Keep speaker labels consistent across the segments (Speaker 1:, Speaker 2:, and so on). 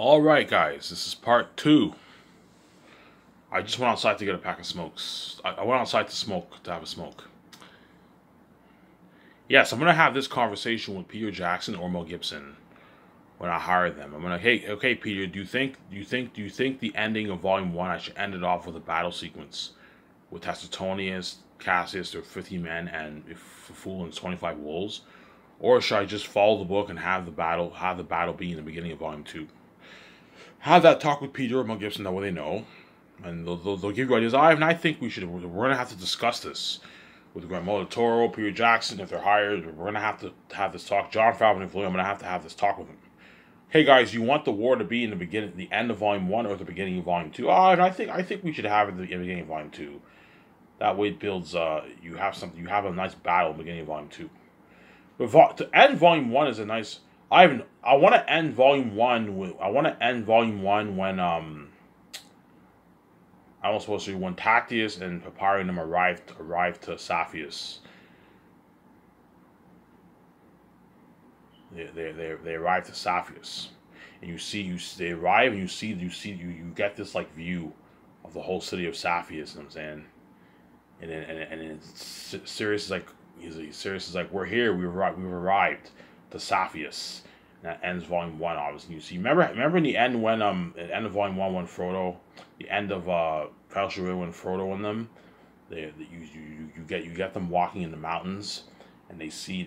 Speaker 1: Alright guys, this is part 2. I just went outside to get a pack of smokes. I went outside to have a smoke. Yes, I'm going to have this conversation with Peter Jackson or Mel Gibson when I hire them. I'm going to, hey, okay Peter, do you think the ending of Volume 1, I should end it off with a battle sequence with Tacitonius, Cassius, their 50 men, and Fool and 25 wolves? Or should I just follow the book and have the battle be in the beginning of Volume 2? Have that talk with Peter or Mel Gibson, that way they know, and they'll give you ideas. And I think we're going to have to discuss this with Guillermo del Toro, Peter Jackson, if they're hired. We're going to have this talk. Jon Favreau, I'm going to have this talk with them. Hey guys, you want the war to be in the end of Volume 1 or the beginning of Volume 2? And I think we should have it in the beginning of Volume 2. That way it builds. You have a nice battle in the beginning of Volume 2. But to end Volume 1 is a nice. I want to end Volume 1 when I was supposed to when Tactius and Papyrium arrived to Saphius. They arrived to Saphius, and they arrive and you get this like view of the whole city of Saphius. You know what I'm saying? And then Sirius is like we're here. We've arrived to Saphius. And that ends Volume 1, obviously. You see, remember in the end when at the end of Volume 1 when Frodo, the end of Fellowship when Frodo and them, you get them walking in the mountains, and they see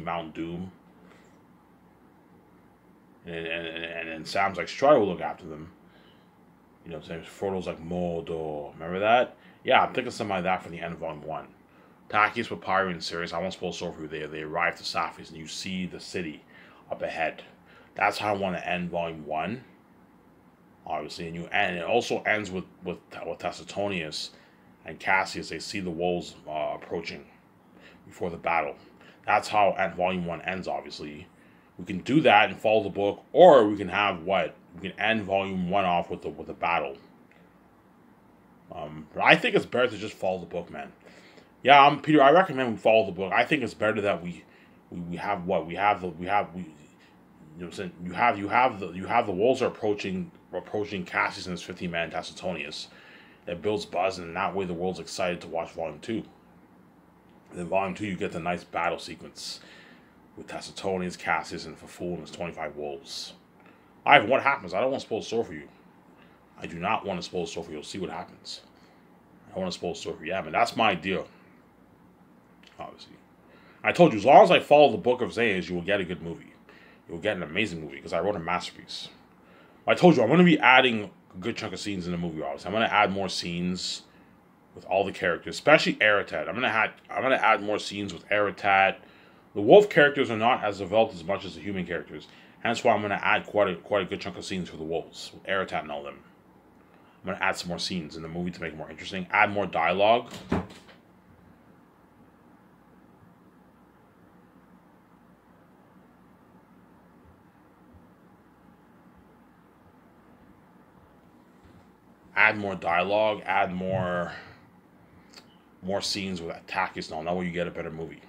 Speaker 1: Mount Doom, and Sam's like, Strider will look after them. You know what I'm saying? Frodo's like, Mordor. Remember that? Yeah, I'm thinking something like that for the end of Volume 1. Tactius, Papyrium, and Sirius, I won't spoil so for you there. They arrive to Saphius, and you see the city up ahead. That's how I want to end Volume 1. Obviously, and it also ends with Tacitonius and Cassius. They see the wolves approaching before the battle. That's how Volume 1 ends, obviously. We can do that and follow the book, or we can have what? We can end Volume 1 off with the battle. But I think it's better to just follow the book, man. Yeah, Peter. I recommend we follow the book. I think it's better that we have what you know what I'm saying, you have the wolves are approaching Cassius and his 50 man Tacitonius. That builds buzz, and that way the world's excited to watch Volume 2. And then Volume 2 you get the nice battle sequence with Tacitonius, Cassius, and Fool and his 25 wolves. What happens? I don't want to spoil the story for you. I do not want to spoil the story for you. You'll see what happens. I don't want to spoil the story for you. Yeah, man, that's my idea. Obviously, I told you, as long as I follow the book of Zayas, you will get a good movie. You will get an amazing movie, because I wrote a masterpiece. I told you, I'm going to be adding a good chunk of scenes in the movie, obviously. I'm going to add more scenes with all the characters, especially Aratat. I'm going to add more scenes with Aratat. The wolf characters are not as developed as much as the human characters. Hence why I'm going to add quite a good chunk of scenes for the wolves, with Aratat and all them. I'm going to add some more scenes in the movie to make it more interesting. Add more dialogue. Add more dialogue, add more scenes with Tactius and all. That way you get a better movie.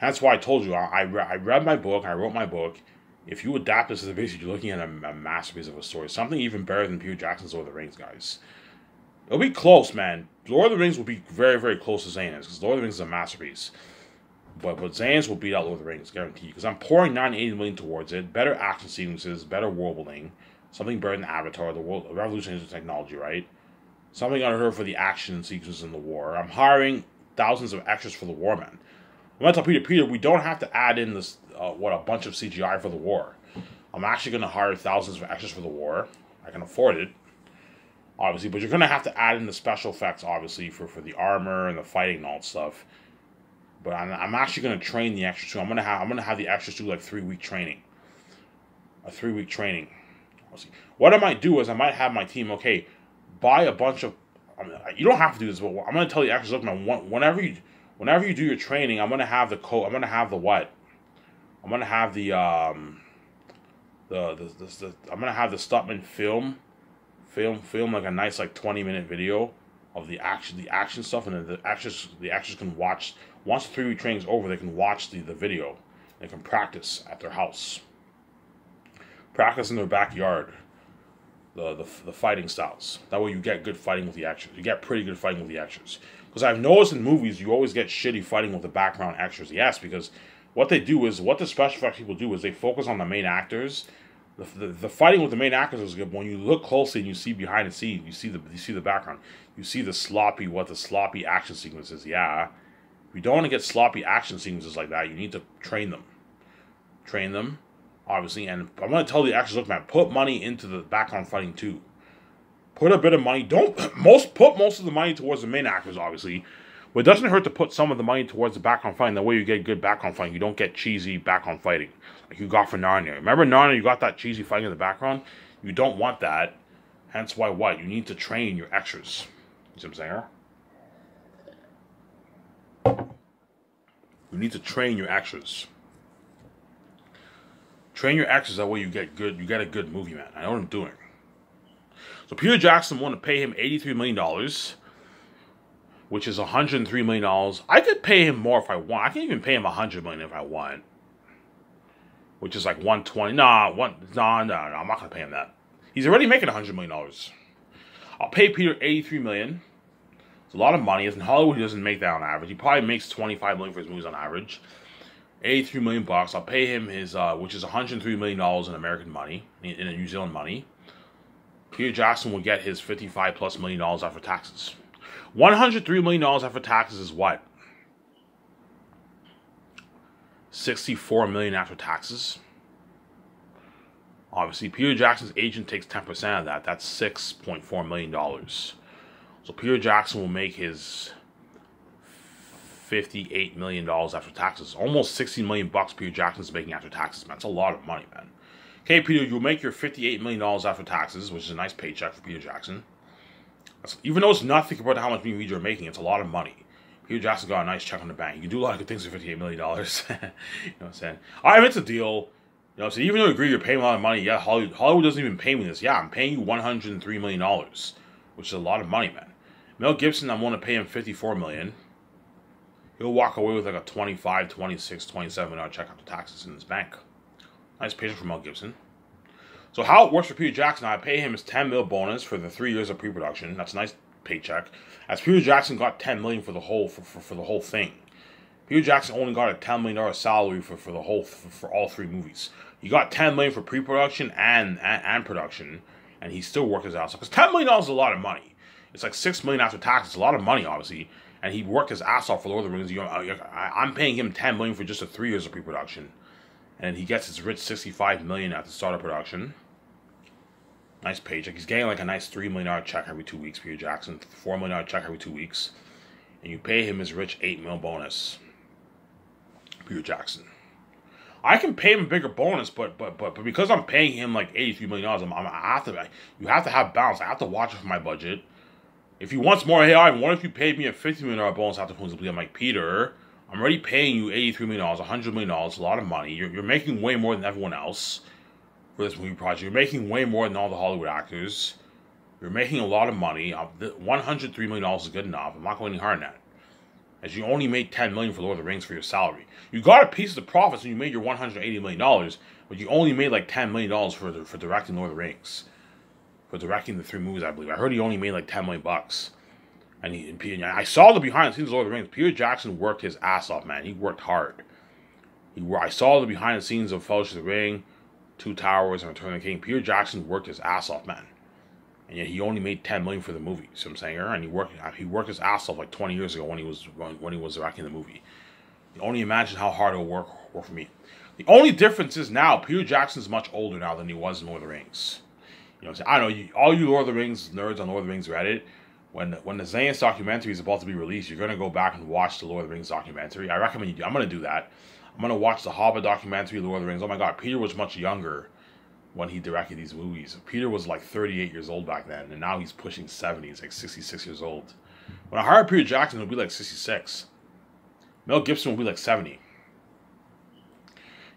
Speaker 1: That's why I told you, I read my book, I wrote my book. If you adapt this to the basic, you're looking at a masterpiece of a story. Something even better than Peter Jackson's Lord of the Rings, guys. It'll be close, man. Lord of the Rings will be very, very close to Xana's, because Lord of the Rings is a masterpiece. But Xana's will beat out Lord of the Rings, guaranteed. Because I'm pouring $980 million towards it. Better action sequences, better world building. Something better than Avatar, the world revolutionizing technology, right? Something unheard for the action sequences in the war. I'm hiring thousands of extras for the war, man. I'm gonna tell Peter, we don't have to add in this a bunch of CGI for the war. I'm actually gonna hire thousands of extras for the war. I can afford it, obviously, but you're gonna have to add in the special effects, obviously, for the armor and the fighting and all that stuff. But I'm actually gonna train the extras too. I'm gonna have the extras do like 3-week training. A 3-week training. What I might do is I might have my team, okay, buy a bunch of. You don't have to do this, but I'm going to tell you actually, look, man, whenever you do your training, I'm going to have the code. I'm going to have the what? I'm going to have the I'm going to have the stuntman film like a nice like 20-minute video of the action stuff, and then the actors can watch once the 3-week training is over. They can watch the video. They can practice at their house. Practice in their backyard. The fighting styles. That way you get good fighting with the extras. You get pretty good fighting with the extras. Because I've noticed in movies you always get shitty fighting with the background extras. Yes, because what the special effects people do is they focus on the main actors. The fighting with the main actors is good. But when you look closely and you see behind the scenes, you see the background. You see the sloppy action sequences. Yeah. If you don't want to get sloppy action sequences like that, you need to train them. Train them. Obviously, and I'm going to tell the actors, look, man, put money into the background fighting too. Put a bit of money. Put most of the money towards the main actors, obviously. But it doesn't hurt to put some of the money towards the background fighting. That way you get good background fighting. You don't get cheesy background fighting like you got for Narnia. Remember Narnia, you got that cheesy fighting in the background? You don't want that. Hence why what? You need to train your extras. You see what I'm saying? You need to train your extras. Train your actors, that way you get a good movie, man. I know what I'm doing. So Peter Jackson wanted to pay him $83 million, which is $103 million. I could pay him more if I want. I can even pay him $100 million if I want. Which is like 120. No, I'm not gonna pay him that. He's already making $100 million. I'll pay Peter $83 million. It's a lot of money. In Hollywood, he doesn't make that on average. He probably makes $25 million for his movies on average. $83 million bucks. I'll pay him his, which is $103 million in American money, in New Zealand money. Peter Jackson will get his $55+ million after taxes. $103 million after taxes is what? $64 million after taxes. Obviously, Peter Jackson's agent takes 10% of that. That's $6.4 million. So Peter Jackson will make his $58 million after taxes. Almost $60 million bucks Peter Jackson's making after taxes, man. That's a lot of money, man. Okay, Peter, you'll make your $58 million after taxes, which is a nice paycheck for Peter Jackson. Even though it's nothing compared to how much movies you're making, it's a lot of money. Peter Jackson got a nice check on the bank. You can do a lot of good things for $58 million. You know what I'm saying? All right, it's a deal. You know, so even though you agree you're paying a lot of money, yeah, Hollywood doesn't even pay me this. Yeah, I'm paying you $103 million, which is a lot of money, man. Mel Gibson, I'm going to pay him $54 million. He'll walk away with like a $25, $26, $27 million check after taxes in his bank. Nice paycheck for Mel Gibson. So how it works for Peter Jackson, I pay him his $10 million bonus for the 3 years of pre-production. That's a nice paycheck. As Peter Jackson got $10 million for the whole thing. Peter Jackson only got a $10 million salary for all 3 movies. He got $10 million for pre-production and production, and he still worked his ass off. Because $10 million is a lot of money. It's like $6 million after tax. It's a lot of money, obviously. And he worked his ass off for Lord of the Rings. I'm paying him $10 million for just the 3 years of pre-production, and he gets his rich $65 million at the start of production. Nice paycheck. He's getting like a nice $3 million check every 2 weeks. Peter Jackson, $4 million check every 2 weeks, and you pay him his rich $8 million bonus. Peter Jackson. I can pay him a bigger bonus, but because I'm paying him like $83 million, you have to have balance. I have to watch it for my budget. If he wants more, hey, Ivan, what if you paid me a $50 million bonus after Queensland? I'm like, Peter, I'm already paying you $83 million, $100 million, a lot of money. You're making way more than everyone else for this movie project. You're making way more than all the Hollywood actors. You're making a lot of money. $103 million is good enough. I'm not going any harder than that. As you only made $10 million for Lord of the Rings for your salary. You got a piece of the profits and you made your $180 million, but you only made like $10 million for directing Lord of the Rings. For directing the 3 movies, I believe. I heard he only made like $10 million bucks. And I saw the behind the scenes of Lord of the Rings. Peter Jackson worked his ass off, man. He worked hard. I saw the behind the scenes of Fellowship of the Ring, Two Towers, and Return of the King. Peter Jackson worked his ass off, man. And yet he only made $10 million for the movie. You see what I'm saying? And he worked his ass off like 20 years ago when he was directing the movie. You only imagine how hard it'll work for me. The only difference is now Peter Jackson's much older now than he was in Lord of the Rings. You know what I'm saying? I know all you Lord of the Rings nerds on Lord of the Rings Reddit, when the Xanax documentary is about to be released, you're gonna go back and watch the Lord of the Rings documentary. I recommend you do. I'm gonna do that. I'm gonna watch the Hobbit documentary, Lord of the Rings. Oh my God, Peter was much younger when he directed these movies. Peter was like 38 years old back then, and now he's pushing 70. He's like 66 years old. When I hired Peter Jackson, he'll be like 66. Mel Gibson will be like 70.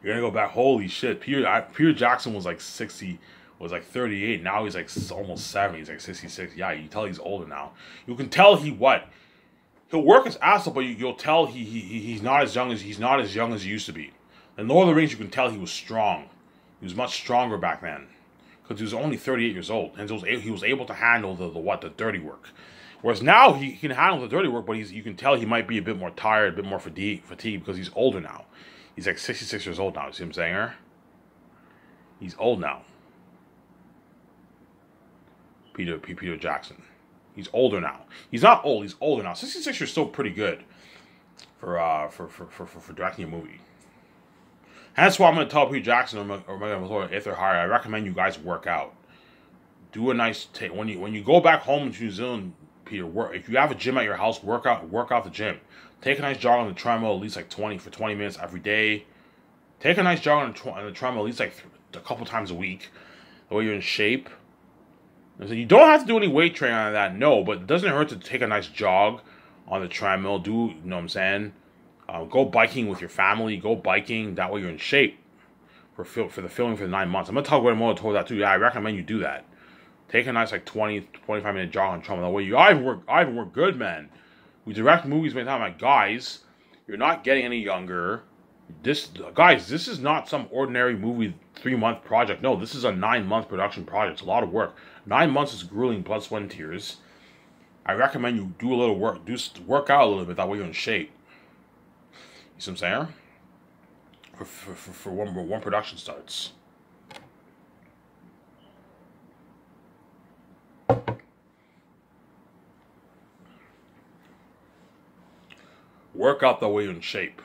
Speaker 1: You're gonna go back. Holy shit, Peter Jackson was like 60. Was like 38. Now he's like almost 70. He's like 66. Yeah, you can tell he's older now. You can tell he'll work his ass off, but you'll tell he's not as young as he used to be. In Lord of the Rings, you can tell he was strong. He was much stronger back then because he was only 38 years old, and he was able to handle the dirty work. Whereas now he can handle the dirty work, but you can tell he might be a bit more tired, a bit more fatigued because he's older now. He's like 66 years old now. You see what I'm saying? He's old now. Peter Jackson. He's older now. He's not old. He's older now. 66 years still pretty good for directing a movie. And that's why I'm going to tell Peter Jackson or Megan Valor, if they're hired, I recommend you guys work out. Do a nice when you go back home to New Zealand, Peter. If you have a gym at your house, work out the gym. Take a nice jog on the treadmill at least like 20 minutes every day. Take a nice jog on the treadmill at least like a couple times a week. The way you're in shape. So you don't have to do any weight training on that, no, but it doesn't hurt to take a nice jog on the treadmill. You know what I'm saying? Go biking with your family. Go biking. That way you're in shape for the filming for the 9 months. I'm going to talk about more toward that too. Yeah, I recommend you do that. Take a nice like 25 minute jog on the treadmill. That way I even work good, man. We direct movies many times. Like, guys, you're not getting any younger. This is not some ordinary movie 3-month project. No, this is a 9-month production project. It's a lot of work. 9 months is grueling, blood, sweat, and tears. I recommend you do a little work. Work out a little bit. That way you're in shape. You see what I'm saying? For one production starts. Work out that way you're in shape.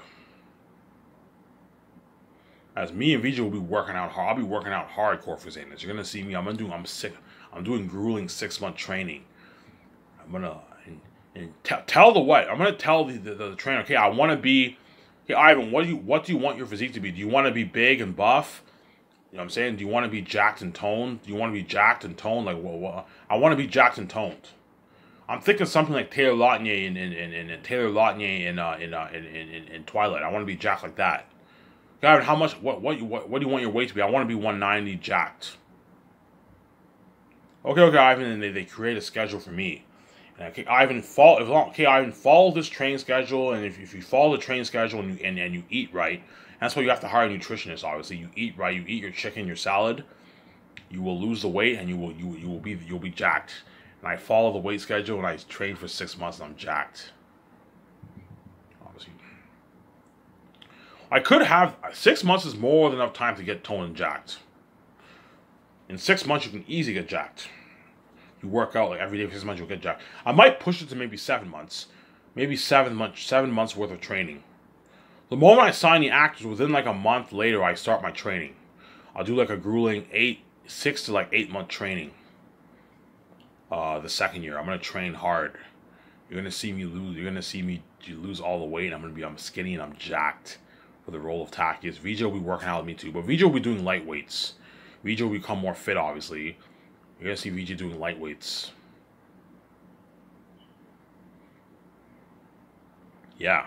Speaker 1: As me and VJ will be working out hard. I'll be working out hardcore for Zaynus. You're gonna see me. I'm doing grueling 6-month training. I'm gonna tell the what? I'm gonna tell the trainer. Okay, I want to be. Okay, Ivan, what do you want your physique to be? Do you want to be big and buff? You know what I'm saying? Do you want to be jacked and toned? Do you want to be jacked and toned? Like what? I want to be jacked and toned. I'm thinking something like Taylor Lautner in Twilight. I want to be jacked like that. God, how much? What do you want your weight to be? I want to be 190 jacked. Okay, Ivan, and they create a schedule for me. And okay, Ivan, follow this training schedule, and if you follow the training schedule and you eat right, that's why you have to hire a nutritionist. Obviously, you eat right, you eat your chicken, your salad, you will lose the weight, and you'll be jacked. And I follow the weight schedule, and I train for 6 months, and I'm jacked. Obviously, I could have 6 months is more than enough time to get toned and jacked. In 6 months, you can easily get jacked. You work out like every day for 6 months, you'll get jacked. I might push it to maybe 7 months. Maybe 7 months worth of training. The moment I sign the actors, within like a month later, I start my training. I'll do like a grueling 6 to 8 month training. The second year, I'm gonna train hard. You're gonna see me lose. You're gonna see me lose all the weight. I'm skinny and I'm jacked for the role of Tackius. VJ will be working out with me too, but VJ will be doing light weights. VJ will become more fit, obviously. You're gonna see VJ doing light weights. Yeah.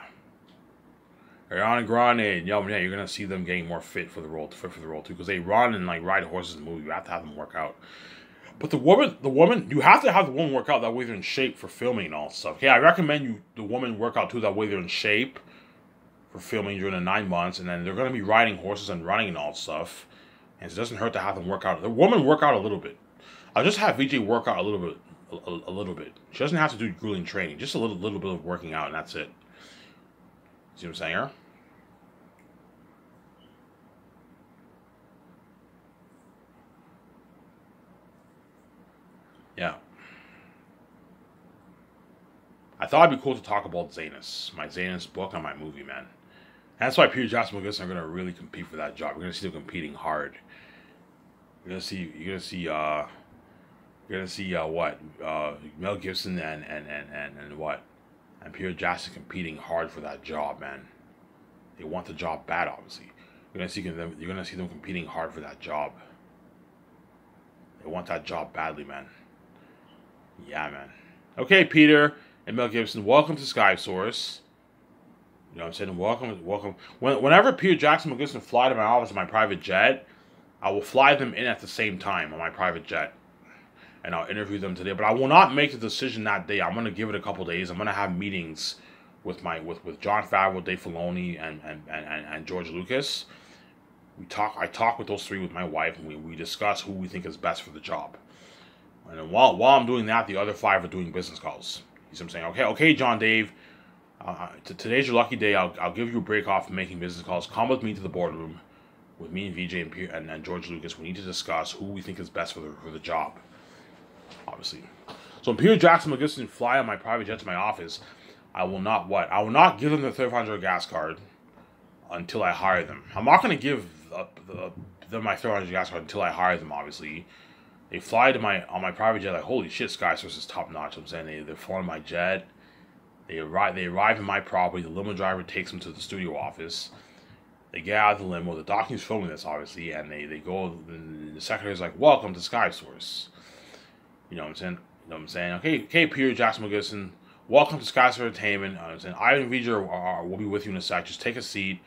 Speaker 1: Ariana Grande, yeah, you're gonna see them getting more fit for the role too, because they run and ride horses in the movie. You have to have them work out. But the woman, you have to have the woman work out, that way they're in shape for filming and all stuff. Okay, I recommend the woman work out too, that way they're in shape for filming during the 9 months, and then they're gonna be riding horses and running and all stuff. And it doesn't hurt to have them work out. The woman work out a little bit. I'll just have VJ work out a little bit. She doesn't have to do grueling training. Just a little bit of working out, and that's it. See what I'm saying here? Yeah. I thought it'd be cool to talk about Zaynus. My Zaynus book and my movie, man. And that's why Peter Jackson and Mel Gibson are gonna really compete for that job. You're gonna see them competing hard. You're gonna see what? Mel Gibson and what? And Peter Jackson competing hard for that job, man. They want the job bad, obviously. You're gonna see them competing hard for that job. They want that job badly, man. Yeah, man. Okay, Peter and Mel Gibson, welcome to Sky Source. You know what I'm saying? Welcome. Whenever Peter Jackson and Mel Gibson fly to my office in my private jet, I will fly them in at the same time on my private jet. And I'll interview them today. But I will not make the decision that day. I'm going to give it a couple days. I'm going to have meetings with Jon Favreau, Dave Filoni, and George Lucas. I talk with those three with my wife, and we discuss who we think is best for the job. And then while I'm doing that, the other five are doing business calls. You see what I'm saying? Okay, John Dave, today's your lucky day. I'll give you a break off from making business calls. Come with me to the boardroom, with me and VJ and George Lucas. We need to discuss who we think is best for the job. Obviously. So when Peter Jackson McGuffin fly on my private jet to my office, I will not what? I will not give them the $300 gas card until I hire them. I'm not going to give them my $300 gas card until I hire them, obviously. They fly to on my private jet like, holy shit, SkySource is top notch. I'm saying they're flying my jet. They arrive in my property. The limo driver takes them to the studio office. They get out of the limo. The docu's filming this, obviously, and they go. And the secretary's like, welcome to SkySource. You know what I'm saying? You know what I'm saying? Okay, Peter Jackson McGuffin, welcome to SkySource Entertainment. I'm saying Ivan Vijay will be with you in a sec. Just take a seat.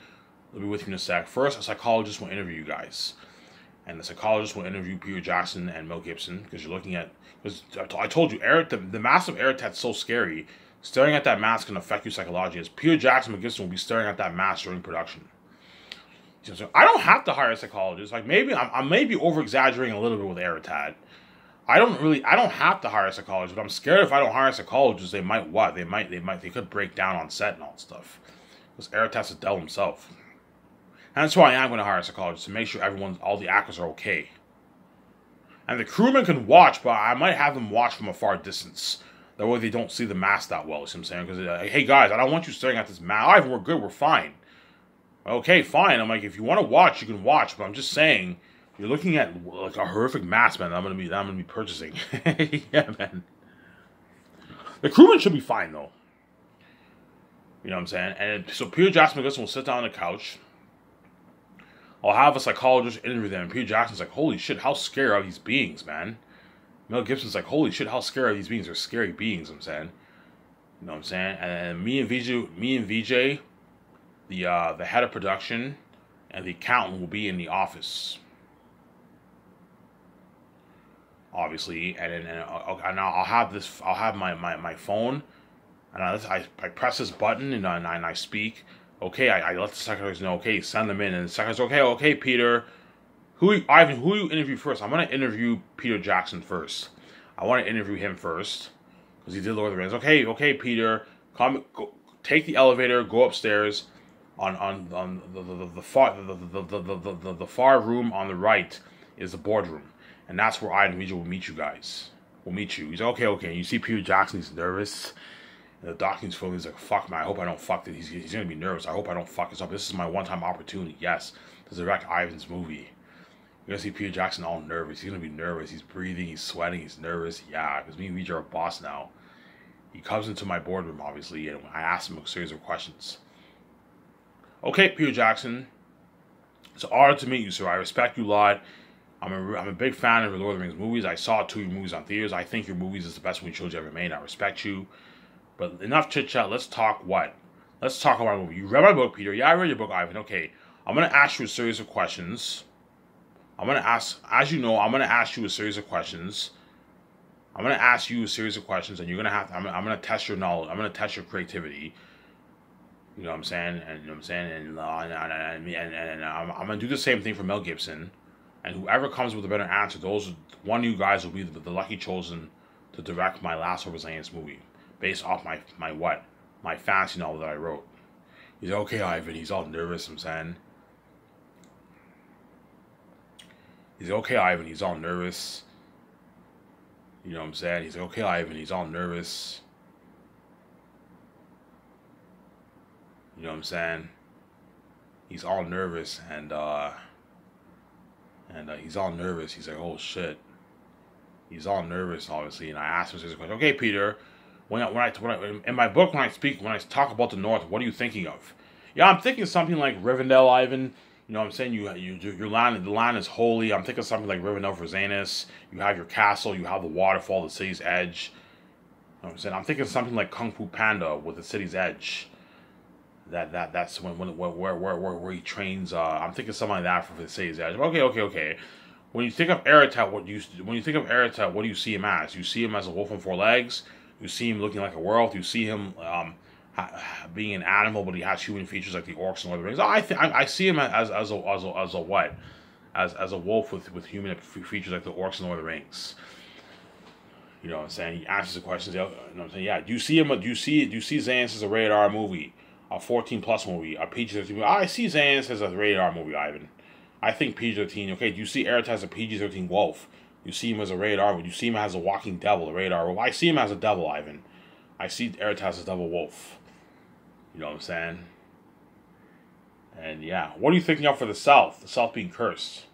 Speaker 1: We'll be with you in a sec. First, a psychologist will interview you guys. And the psychologist will interview Peter Jackson and Mel Gibson, because you're looking at, because I told you, the mask of Aratat's so scary. Staring at that mask can affect you psychologically. As Peter Jackson McGuffin will be staring at that mask during production. So I don't have to hire a psychologist. Like, maybe I may be over exaggerating a little bit with Aratat. I don't have to hire a psychologist, but I'm scared if I don't hire a psychologist, they might what? They could break down on set and all that stuff. Because Aratat's a devil himself. And that's why I am going to hire a psychologist, to make sure all the actors are okay. And the crewmen can watch, but I might have them watch from a far distance. That way they don't see the mask that well, you see what I'm saying? Because, hey guys, I don't want you staring at this mask. Alright, we're good, we're fine. Okay, fine. I'm like, if you want to watch, you can watch, but I'm just saying, you're looking at like a horrific mask, man, that I'm gonna be purchasing. Yeah, man. The crewmen should be fine, though. You know what I'm saying? And so Peter Jackson McGuffin will sit down on the couch. I'll have a psychologist interview them. And Peter Jackson's like, holy shit, how scary are these beings, man? Mel Gibson's like, holy shit, how scary are these beings? They're scary beings, I'm saying. You know what I'm saying? And me and VJ, the head of production, and the accountant will be in the office. Obviously, and I'll have my phone, and I press this button, and I speak. Okay, I let the secretaries know. Okay, send them in, and the secretaries, okay, Peter, Ivan, who you interview first? I'm gonna interview Peter Jackson first. I want to interview him first because he did Lord of the Rings. Okay, Peter, take the elevator, go upstairs. On the far room on the right is the boardroom. And that's where Ivan Vijay will meet you guys. We'll meet you. He's like, okay. And you see Peter Jackson, he's nervous. And the doctor's feeling, he's like, fuck, man, I hope I don't fuck this. He's going to be nervous. I hope I don't fuck this up. This is my one-time opportunity, yes, to direct Ivan's movie. You're going to see Peter Jackson all nervous. He's going to be nervous. He's breathing, he's sweating, he's nervous. Yeah, because me and Vijay are boss now. He comes into my boardroom, obviously, and I ask him a series of questions. Okay, Peter Jackson, it's an honor to meet you, sir. I respect you a lot. I'm a big fan of your Lord of the Rings movies. I saw 2 of your movies on theaters. I think your movies is the best movie trilogy ever made. I respect you. But enough chit-chat. Let's talk what? Let's talk about a movie. You read my book, Peter. Yeah, I read your book, Ivan. Okay. I'm going to ask you a series of questions. As you know, I'm going to ask you a series of questions. I'm going to ask you a series of questions, and you're going to have to, I'm going to test your knowledge. I'm going to test your creativity. You know what I'm saying? And you know what I'm saying? And I'm going to do the same thing for Mel Gibson. And whoever comes with a better answer, one of you guys will be the lucky chosen to direct my last Overzealous movie. Based off my fantasy novel that I wrote. He's like, okay, Ivan. He's all nervous, I'm saying. He's like, okay, Ivan. He's all nervous. You know what I'm saying? He's like, okay, Ivan. He's all nervous. You know what I'm saying? He's all nervous, and he's all nervous. He's like, oh shit. He's all nervous, obviously. And I asked him this question. Okay, Peter. When I in my book, when I talk about the North, what are you thinking of? Yeah, I'm thinking something like Rivendell, Ivan. You know what I'm saying? Your land, the land is holy. I'm thinking something like Rivendell for Xanus. You have your castle. You have the waterfall, the city's edge. You know what I'm saying? I'm thinking something like Kung Fu Panda with the city's edge. That's where he trains. I'm thinking something like that for the city's edge. Okay. When you think of Aratat, what do you see him as? You see him as a wolf on 4 legs. You see him looking like a werewolf. You see him being an animal, but he has human features like the orcs and Lord of the Rings. I see him as a what? As a wolf with human features like the orcs and Lord of the Rings. You know what I'm saying? He answers the questions. You know what I'm saying? Yeah. Do you see Xanth as a rated R movie, a 14+ movie, a PG-13 movie? I see Xanth as a rated R movie, Ivan. I think PG-13. Okay. Do you see Eretz as a PG-13 wolf? You see him as a rated R movie. You see him as a walking devil, a rated R wolf. I see him as a devil, Ivan. I see Eretz as a devil wolf. You know what I'm saying? And yeah, what are you thinking of for the South? The South being cursed.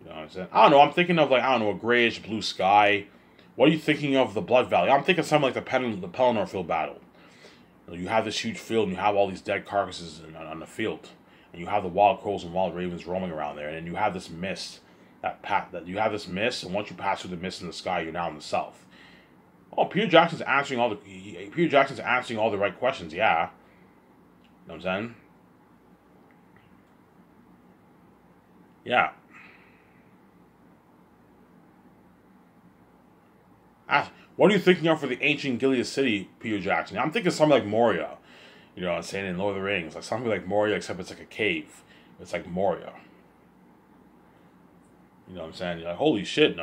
Speaker 1: You know what I'm saying? I don't know. I'm thinking of a grayish blue sky. What are you thinking of the Blood Valley? I'm thinking something like the Pelennor Field battle. You have this huge field, and you have all these dead carcasses on the field, and you have the wild crows and wild ravens roaming around there, and then you have this mist that you have this mist, and once you pass through the mist in the sky, you're now in the south. Oh, Peter Jackson's answering all the right questions. Yeah, you know what I'm saying? Yeah. What are you thinking of for the ancient Gilead city, Peter Jackson? I'm thinking something like Moria. You know what I'm saying? In Lord of the Rings. Like something like Moria, except it's like a cave. It's like Moria. You know what I'm saying? You're like, holy shit.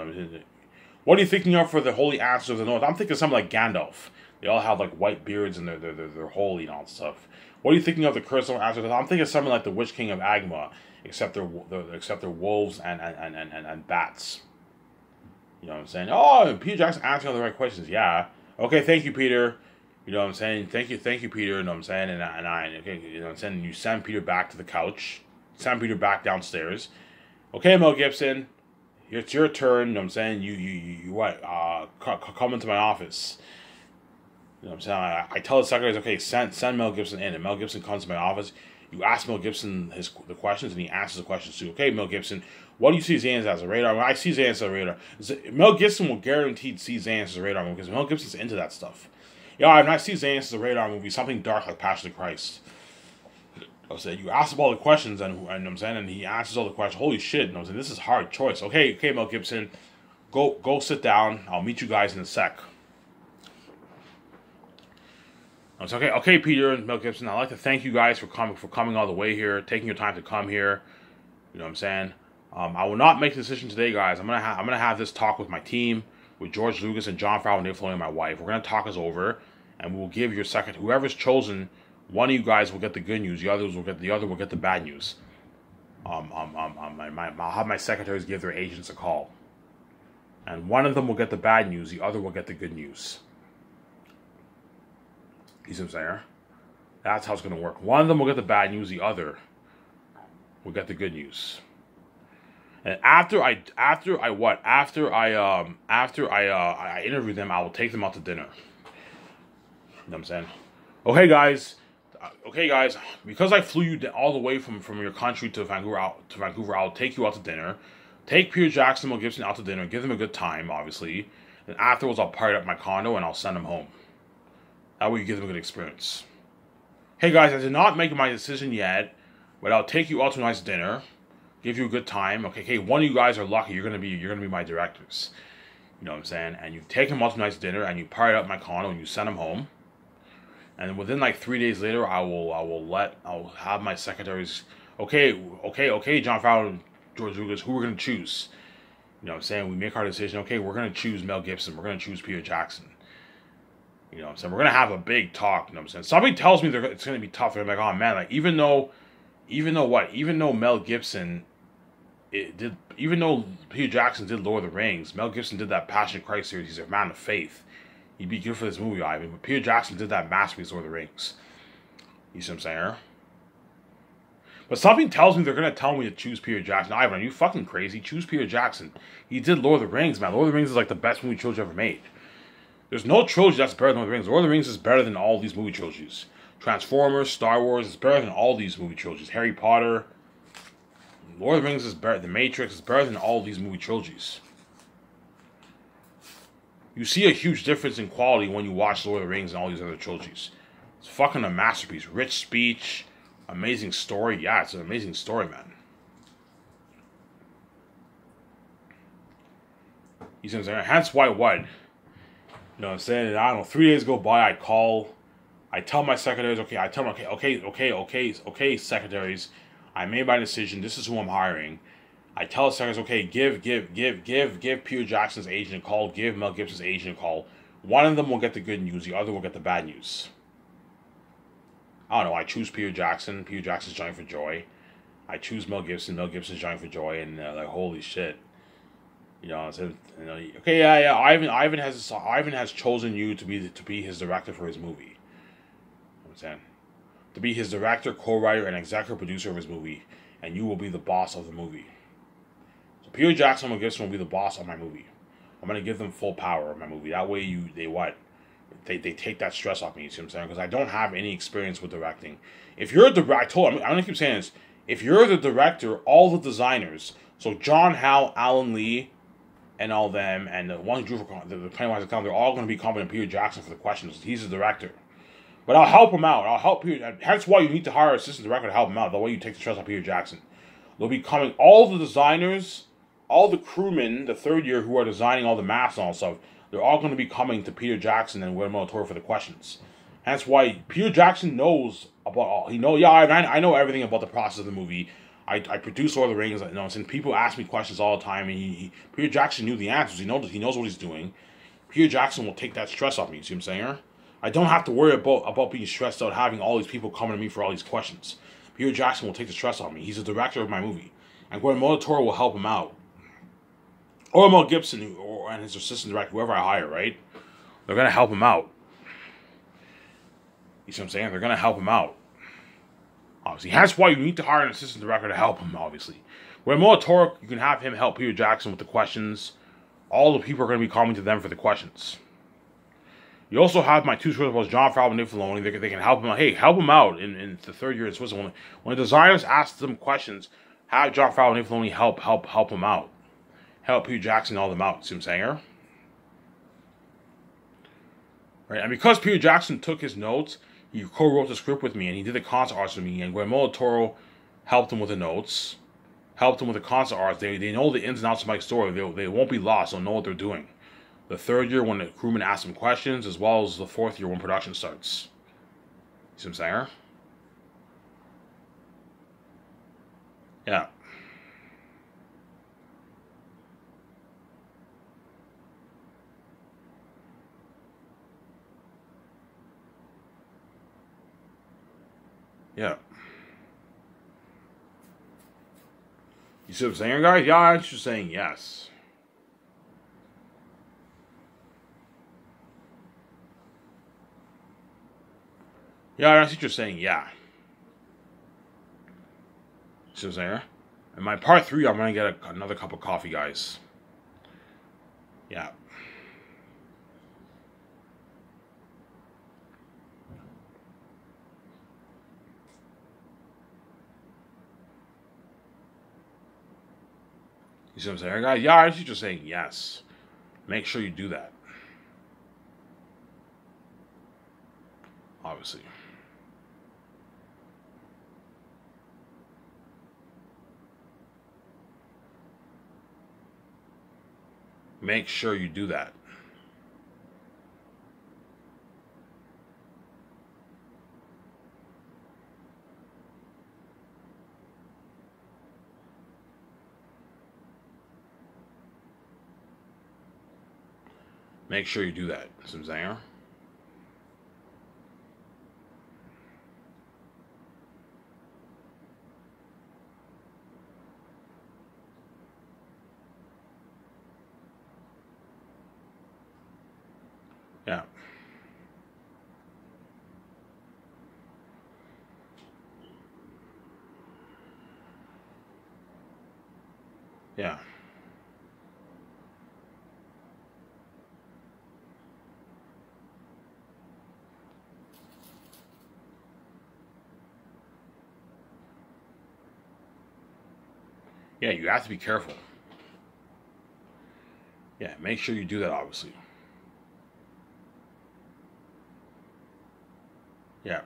Speaker 1: What are you thinking of for the holy answers of the North? I'm thinking something like Gandalf. They all have like white beards and they're holy and all that stuff. What are you thinking of the curse of answers? I'm thinking something like the Witch King of Agma, except they're wolves and bats. You know what I'm saying? Oh, Peter Jackson asking all the right questions. Yeah. Okay, thank you, Peter. You know what I'm saying? Thank you, Peter. You know what I'm saying? Okay, you know what I'm saying? And you send Peter back to the couch. Send Peter back downstairs. Okay, Mel Gibson, it's your turn. You know what I'm saying? You what? Come into my office. You know what I'm saying? I tell the secretaries, okay, send Mel Gibson in, and Mel Gibson comes to my office. You ask Mel Gibson the questions, and he answers the questions too. Okay, Mel Gibson, what do you see Xanth as a radar? When I see Xanth as a radar, Mel Gibson will guaranteed see Xanth as a radar movie because Mel Gibson's into that stuff. Yeah, when I see Xanth as a radar movie, something dark like Passion of Christ. I said, you ask him all the questions, and I'm saying, and he answers all the questions. Holy shit! And I'm saying, this is hard choice. Okay, Mel Gibson, go sit down. I'll meet you guys in a sec. I was okay, Peter and Mel Gibson. I'd like to thank you guys for coming all the way here, taking your time to come here. You know what I'm saying? I will not make a decision today, guys. I'm gonna have this talk with my team, with George Lucas and Jon Favreau and Dave Filoni and my wife. We're gonna talk us over, and we'll give your second. Whoever's chosen, one of you guys will get the good news. The other will get the bad news. I'll have my secretaries give their agents a call, and one of them will get the bad news. The other will get the good news. You see what I'm saying? That's how it's going to work. One of them will get the bad news. The other will get the good news. And after I interview them, I will take them out to dinner. You know what I'm saying? Okay, guys. Because I flew you all the way from your country to Vancouver, I'll take you out to dinner. Take Peter Jackson, Mel Gibson out to dinner. Give them a good time, obviously. And afterwards, I'll party up my condo and I'll send them home. That way you give them a good experience. Hey guys, I did not make my decision yet, but I'll take you out to a nice dinner, give you a good time. Okay, one of you guys are lucky. You're gonna be my directors. You know what I'm saying? And you take them out to a nice dinner, and you party up my condo, and you send them home. And within like 3 days later, I'll have my secretaries. Okay, Jon Favreau and George Lucas, who we're gonna choose. You know what I'm saying? We make our decision. Okay, we're gonna choose Mel Gibson. We're gonna choose Peter Jackson. You know what I'm saying? We're going to have a big talk, you know what I'm saying? Somebody tells me it's going to be tough. I'm like, oh man, like even though Mel Gibson even though Peter Jackson did Lord of the Rings, Mel Gibson did that Passion of Christ series, he's a man of faith. He'd be good for this movie, Ivan. But Peter Jackson did that masterpiece, Lord of the Rings. You see what I'm saying? But something tells me they're going to tell me to choose Peter Jackson. Ivan, are you fucking crazy? Choose Peter Jackson. He did Lord of the Rings, man. Lord of the Rings is like the best movie trilogy ever made. There's no trilogy that's better than Lord of the Rings. Lord of the Rings is better than all these movie trilogies. Transformers, Star Wars is better than all these movie trilogies. Harry Potter, Lord of the Rings is better. The Matrix is better than all these movie trilogies. You see a huge difference in quality when you watch Lord of the Rings and all these other trilogies. It's fucking a masterpiece. Rich speech, amazing story. Yeah, it's an amazing story, man. You see what I'm saying? Hence why what? You know what I'm saying? I don't know, 3 days go by, I call I tell my secretaries, okay, secretaries, I made my decision. This is who I'm hiring. I tell the secretaries, okay, give Peter Jackson's agent a call. Give Mel Gibson's agent a call. One of them will get the good news. The other will get the bad news. I don't know. I choose Peter Jackson. Peter Jackson's joining for Joy. I choose Mel Gibson. Mel Gibson's joining for Joy, and like, holy shit. Okay, yeah. Ivan has chosen you to be his director for his movie. You know what I'm saying? To be his director, co-writer, and executive producer of his movie, and you will be the boss of the movie. So Peter Jackson and Mel Gibson will be the boss of my movie. I'm gonna give them full power of my movie. That way, they take that stress off me. You see what I'm saying? Because I don't have any experience with directing. If you're a director, I'm gonna keep saying this. If you're the director, all the designers, so John Howe, Alan Lee, and all them, and the ones who drew for the Pennywise account, they're all going to be competent Peter Jackson for the questions. He's the director. But I'll help him out. I'll help Peter. That's why you need to hire an assistant director to help him out. That way you take the stress off Peter Jackson. They'll be coming, all the designers, all the crewmen, the third year who are designing all the masks and all stuff, they're all going to be coming to Peter Jackson and Guillermo del Toro for the questions. That's why Peter Jackson knows about all. I know everything about the process of the movie. I produce Lord of the Rings. Since people ask me questions all the time, and Peter Jackson knew the answers. He knows what he's doing. Peter Jackson will take that stress off me. You see what I'm saying? I don't have to worry about being stressed out, having all these people coming to me for all these questions. Peter Jackson will take the stress off me. He's the director of my movie, and Guillermo del Toro will help him out, or Mel Gibson, and his assistant director, whoever I hire. Right? They're gonna help him out. You see what I'm saying? They're gonna help him out. Obviously, that's why you need to hire an assistant director to help him, obviously. When Del Toro, you can have him help Peter Jackson with the questions. All the people are going to be coming to them for the questions. You also have my two principals, Jon Favreau and Dave Filoni. They can help him out. Hey, help him out in the third year in Switzerland. When the designers ask them questions, have Jon Favreau and Dave Filoni help him out. Help Peter Jackson and all them out. See what I'm saying? Right? And because Peter Jackson took his notes, he co-wrote the script with me, and he did the concept arts with me, and Guillermo del Toro helped him with the notes, helped him with the concept arts. They know the ins and outs of my story. They won't be lost. They'll know what they're doing. The third year when the crewmen ask them questions, as well as the fourth year when production starts. See what I'm saying? Yeah. Yeah. You see what I'm saying, guys? Yeah, I'm just saying yes. Yeah, I see what you're saying, yeah. See what I'm saying? In my part 3, I'm going to get another cup of coffee, guys. Yeah. You see what I'm saying, guys? Yeah, I see what you're saying yes. Make sure you do that. Obviously. Make sure you do that. Make sure you do that. See what I'm saying? Yeah. Yeah. Yeah, you have to be careful. Yeah, make sure you do that, obviously. Yeah,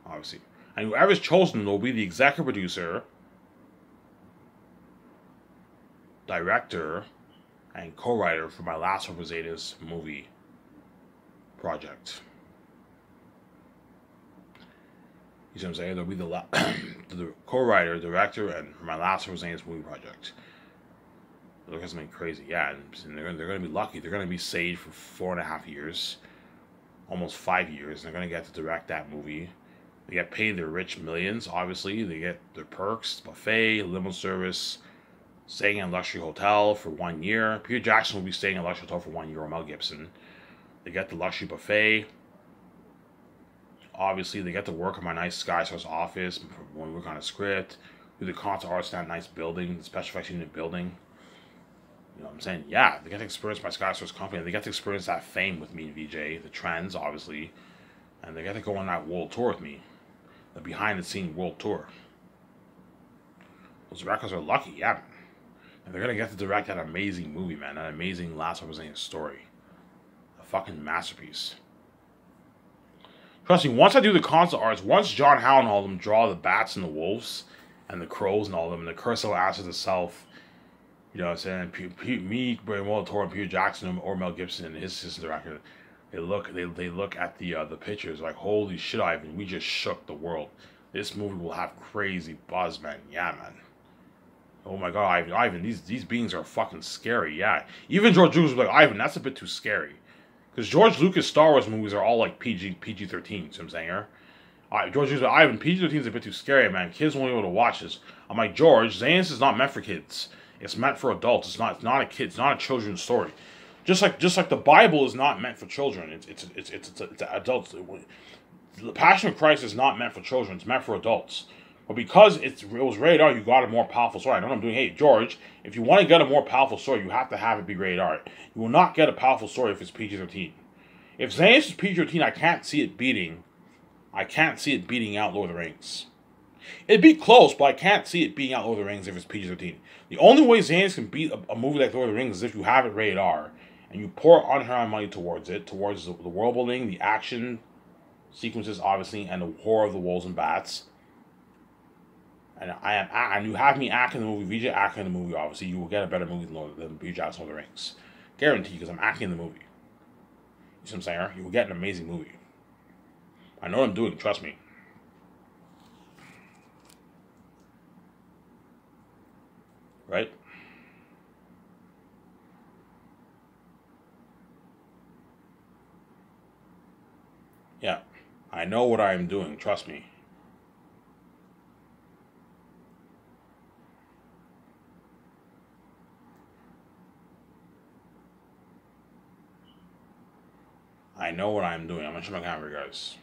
Speaker 1: obviously. And whoever's chosen will be the executive producer, director, and co-writer for my last Representators movie project. You see what I'm saying? They'll be the co-writer, director, and my last Roseanne's movie project. Look at something crazy, yeah. And they're gonna be lucky. They're gonna be saved for 4.5 years, almost 5 years. And they're gonna get to direct that movie. They get paid their rich millions. Obviously, they get their perks, buffet, limo service, staying in a luxury hotel for 1 year. Peter Jackson will be staying in a luxury hotel for 1 year. Or Mel Gibson. They get the luxury buffet. Obviously, they get to work in my nice Sky Source office when we work on a script. Do the concert arts in that nice building, the special effects unit building. You know what I'm saying? Yeah, they get to experience my Sky Source company. They get to experience that fame with me and VJ, the trends, obviously. And they get to go on that world tour with me. The behind-the-scenes world tour. Those records are lucky, yeah. And they're going to get to direct that amazing movie, man. That amazing Last Representative story. A fucking masterpiece. Trust me, once I do the concert arts, once John Howe and all of them draw the bats and the wolves, and the crows and all of them, and the curse of Ashes itself, you know what I'm saying? Me, Brian Molitor, and Peter Jackson, or Mel Gibson and his assistant director, they look at the pictures like, holy shit, Ivan, we just shook the world. This movie will have crazy buzz, man. Yeah, man. Oh my god, Ivan, these beings are fucking scary, yeah. Even George Lucas was like, Ivan, that's a bit too scary. Because George Lucas Star Wars movies are all like PG-13, you know what I'm saying here? George Lucas, Ivan, PG-13 is a bit too scary, man. Kids won't be able to watch this. I'm like, George, Zanus is not meant for kids. It's meant for adults. It's not a kid. It's not a children's story. Just like the Bible is not meant for children. It's adults. The Passion of Christ is not meant for children. It's meant for adults. But because it was rated R, you got a more powerful story. I know what I'm doing. Hey, George, if you want to get a more powerful story, you have to have it be rated R. You will not get a powerful story if it's PG-13. If Zanus is PG-13, I can't see it beating out Lord of the Rings. It'd be close, but I can't see it beating out Lord of the Rings if it's PG-13. The only way Zanus can beat a movie like Lord of the Rings is if you have it rated R, and you pour unheard money towards it, towards the world building, the action sequences, obviously, and the horror of the wolves and bats. And you have me acting in the movie, VJ acting in the movie, obviously, you will get a better movie than Peter Jackson Lord of the Rings. Guaranteed, because I'm acting in the movie. You see what I'm saying? You will get an amazing movie. I know what I'm doing, trust me. Right? Yeah. I know what I am doing, trust me. I know what I'm doing. I'm gonna show my camera, guys.